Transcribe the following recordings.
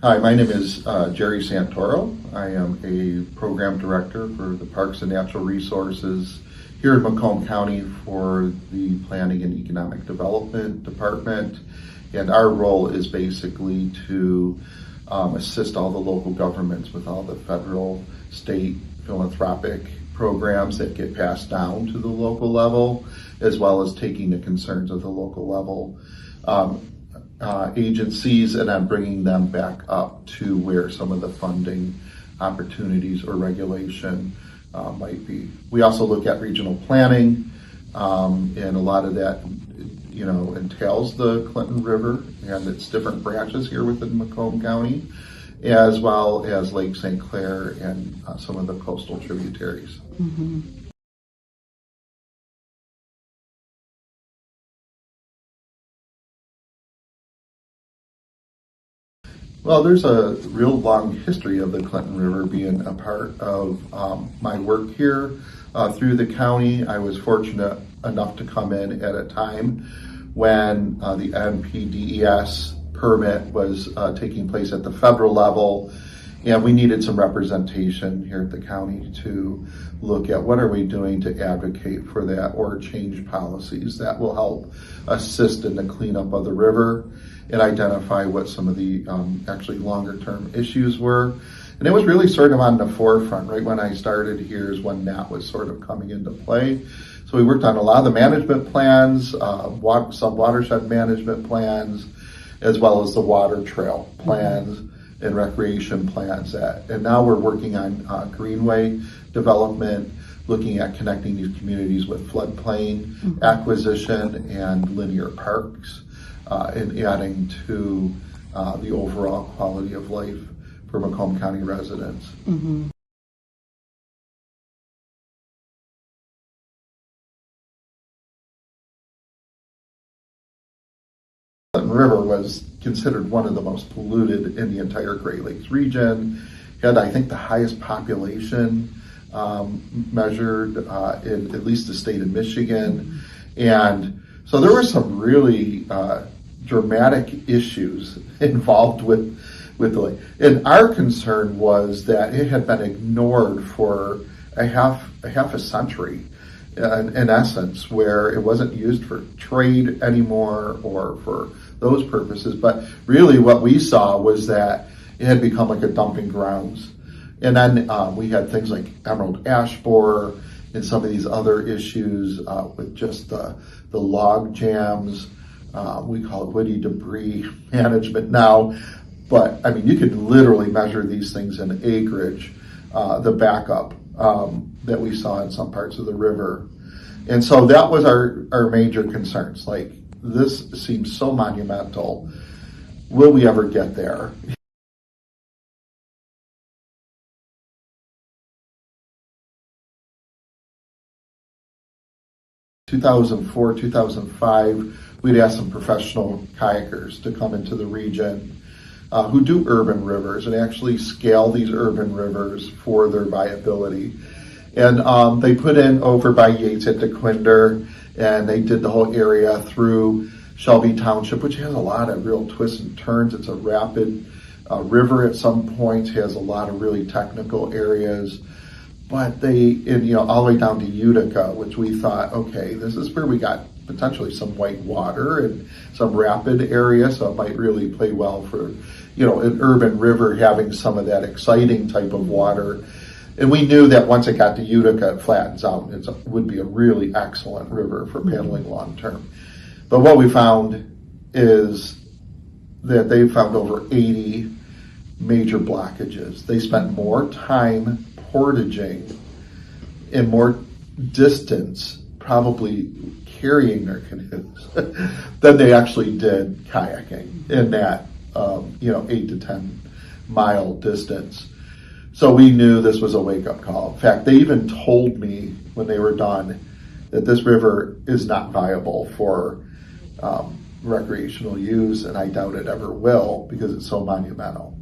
Hi, my name is Gerry Santoro. I am a program director for the Parks and Natural Resources here in Macomb County for the Planning and Economic Development Department. And our role is basically to assist all the local governments with all the federal, state, philanthropic programs that get passed down to the local level, as well as taking the concerns of the local level agencies and then bringing them back up to where some of the funding opportunities or regulation might be. We also look at regional planning, and a lot of that, entails the Clinton River and its different branches here within Macomb County, as well as Lake St. Clair and some of the coastal tributaries. Mm-hmm. Well, there's a real long history of the Clinton River being a part of my work here through the county. I was fortunate enough to come in at a time when the NPDES permit was taking place at the federal level, and we needed some representation here at the county to look at what are we doing to advocate for that or change policies that will help assist in the cleanup of the river and identify what some of the actually longer term issues were. And it was really sort of on the forefront. Right when I started here is when that was sort of coming into play. So we worked on a lot of the management plans, some watershed management plans, as well as the water trail plans and recreation plans. And now we're working on greenway development, looking at connecting these communities with floodplain acquisition and linear parks, and adding to the overall quality of life for Macomb County residents. Mm-hmm. Clinton River was considered one of the most polluted in the entire Great Lakes region. It had, I think, the highest population measured in at least the state of Michigan. And so there were some really dramatic issues involved with the lake. And our concern was that it had been ignored for a half a century, in essence, where it wasn't used for trade anymore or for those purposes. But really what we saw was that it had become like a dumping grounds. And then we had things like emerald ash borer and some of these other issues with just the log jams. We call it woody debris management now. But I mean, you could literally measure these things in acreage, the backup that we saw in some parts of the river. And so that was our major concerns. Like, this seems so monumental. Will we ever get there? 2004, 2005, we'd asked some professional kayakers to come into the region who do urban rivers and actually scale these urban rivers for their viability. And they put in over by Yates at DeQuinder, and they did the whole area through Shelby Township, which has a lot of real twists and turns. It's a rapid river at some points, has a lot of really technical areas. But all the way down to Utica, which we thought, okay, this is where we got potentially some white water and some rapid area, so it might really play well for, an urban river having some of that exciting type of water. And we knew that once it got to Utica, it flattens out. It would be a really excellent river for paddling long term. But what we found is that they found over 80 major blockages. They spent more time portaging and more distance probably carrying their canoes than they actually did kayaking in that 8 to 10 mile distance. So we knew this was a wake-up call. In fact, they even told me when they were done that this river is not viable for recreational use, and I doubt it ever will because it's so monumental.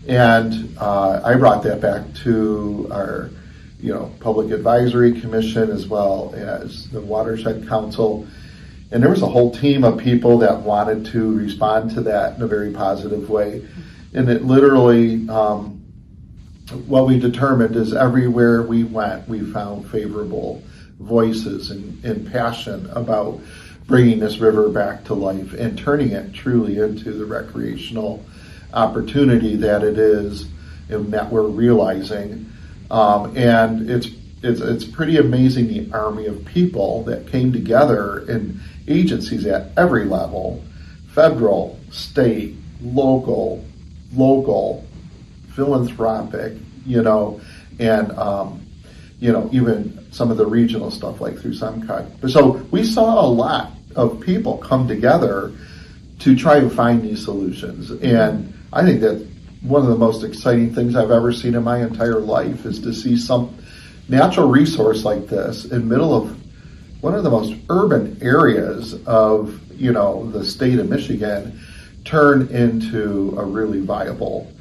And I brought that back to our, Public Advisory Commission as well as the Watershed Council. And there was a whole team of people that wanted to respond to that in a very positive way. And it literally, what we determined is everywhere we went, we found favorable voices and passion about bringing this river back to life and turning it truly into the recreational opportunity that it is and that we're realizing. And it's pretty amazing the army of people that came together in agencies at every level, federal, state, local, philanthropic, and even some of the regional stuff like through SEMCOG. So we saw a lot of people come together to try and find these solutions. And I think that one of the most exciting things I've ever seen in my entire life is to see some natural resource like this in the middle of one of the most urban areas of, the state of Michigan turn into a really viable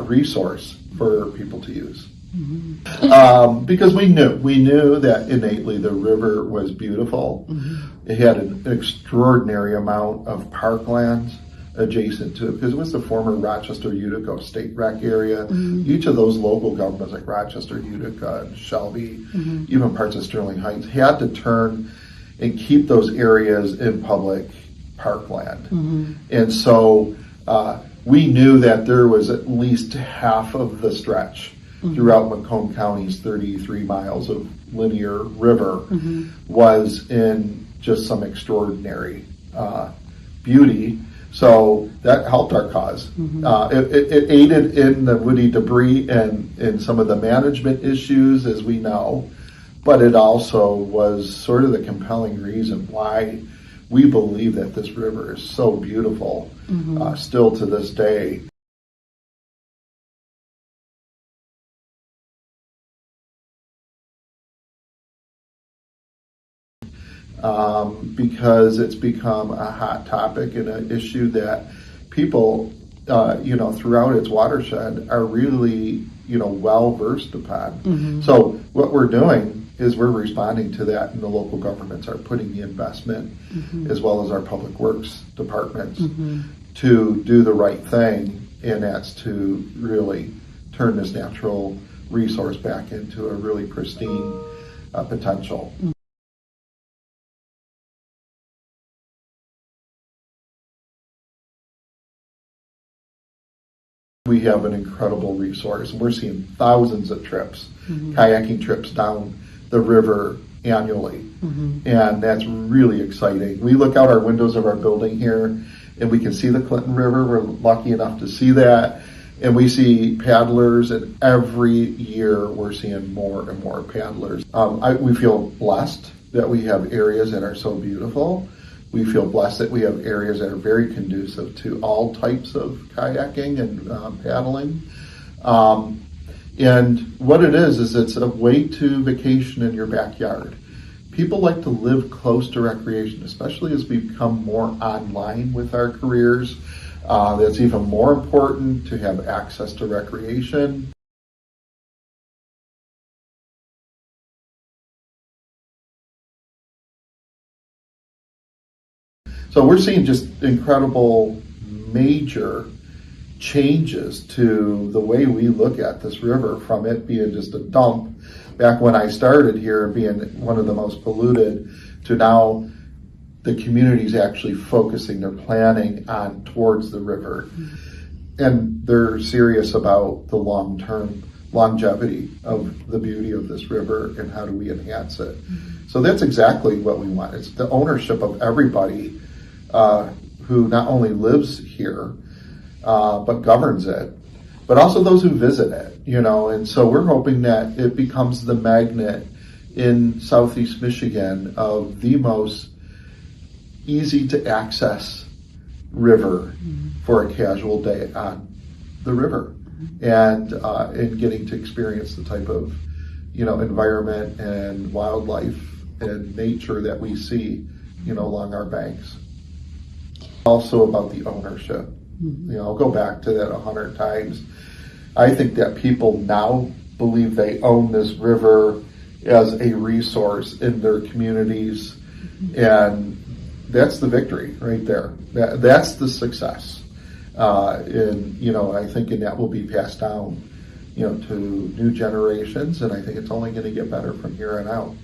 resource for people to use. Mm-hmm. Because we knew that innately the river was beautiful. Mm-hmm. It had an extraordinary amount of parkland adjacent to it because it was the former Rochester Utica State Rec area. Mm-hmm. Each of those local governments like Rochester, Utica, Shelby, mm-hmm. even parts of Sterling Heights had to turn and keep those areas in public parkland. Mm-hmm. And so we knew that there was at least half of the stretch mm-hmm. throughout Macomb County's 33 miles of linear river mm-hmm. was in just some extraordinary beauty. So that helped our cause. Mm-hmm. It aided in the woody debris and in some of the management issues, as we know, but it also was sort of the compelling reason why we believe that this river is so beautiful, mm-hmm. Still to this day. Because it's become a hot topic and an issue that people, throughout its watershed are really, well versed upon. Mm-hmm. So what we're doing is we're responding to that, and the local governments are putting the investment, mm-hmm. as well as our public works departments, mm-hmm. to do the right thing, and that's to really turn this natural resource back into a really pristine potential. Mm-hmm. We have an incredible resource. We're seeing thousands of trips, mm-hmm. kayaking trips down the river annually. Mm-hmm. And that's really exciting. We look out our windows of our building here and we can see the Clinton River. We're lucky enough to see that. And we see paddlers, and every year we're seeing more and more paddlers. We feel blessed that we have areas that are so beautiful. We feel blessed that we have areas that are very conducive to all types of kayaking and paddling. And what it is it's a way to vacation in your backyard. People like to live close to recreation, especially as we become more online with our careers. That's even more important to have access to recreation. So we're seeing just incredible major changes to the way we look at this river, from it being just a dump back when I started here being one of the most polluted to now the community's actually focusing their planning on towards the river. Mm-hmm. And they're serious about the long-term longevity of the beauty of this river and how do we enhance it. Mm-hmm. So that's exactly what we want. It's the ownership of everybody who not only lives here, but governs it, but also those who visit it, and so we're hoping that it becomes the magnet in Southeast Michigan of the most easy to access river mm-hmm. for a casual day on the river, mm-hmm. and in getting to experience the type of, environment and wildlife and nature that we see, along our banks. Also about the ownership. Mm-hmm. I'll go back to that 100 times. I think that people now believe they own this river as a resource in their communities, mm-hmm. and that's the victory right there. That's the success. I think that will be passed down, to new generations, and I think it's only going to get better from here on out.